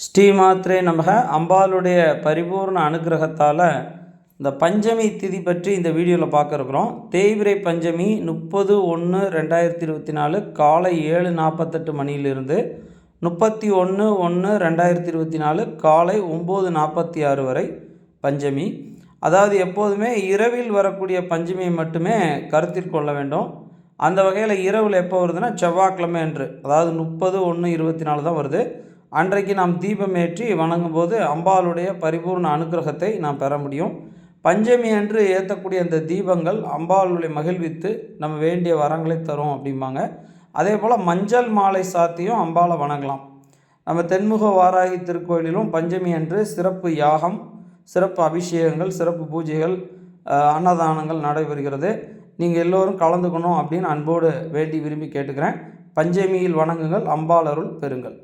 ஸ்ரீமாத்ரே நமக. அம்பாளுடைய பரிபூர்ண அனுகிரகத்தால் இந்த பஞ்சமி திதி பற்றி இந்த வீடியோவில் பார்க்க இருக்கிறோம். தேய்பிரை பஞ்சமி 30/1/2024 காலை 7:48 மணியிலிருந்து 31/1/2024 காலை 9:46 வரை பஞ்சமி. அதாவது எப்போதுமே இரவில் வரக்கூடிய பஞ்சமியை மட்டுமே கருத்தில் கொள்ள வேண்டும். அந்த வகையில் இரவில் எப்போ வருதுன்னா செவ்வாய்க்கிழமை அன்று, அதாவது 30/1/24 தான் வருது. அன்றைக்கு நாம் தீபம் ஏற்றி வணங்கும் போது அம்பாளுடைய பரிபூர்ண அனுகிரகத்தை நாம் பெற முடியும். பஞ்சமி அன்று ஏற்றக்கூடிய அந்த தீபங்கள் அம்பாளுடைய மகிழ்வித்து நம்ம வேண்டிய வரங்களை தரும் அப்படிம்பாங்க. அதே போல் மஞ்சள் மாலை சாத்தியும் அம்பாளை வணங்கலாம். நம்ம தென்முக வாராகி திருக்கோயிலிலும் பஞ்சமி அன்று சிறப்பு யாகம், சிறப்பு அபிஷேகங்கள், சிறப்பு பூஜைகள், அன்னதானங்கள் நடைபெறுகிறது. நீங்கள் எல்லோரும் கலந்துக்கணும் அப்படின்னு அன்போடு வேண்டி விரும்பி கேட்டுக்கிறேன். பஞ்சமியில் வணங்குங்கள், அம்பாள் அருள் பெறுங்கள்.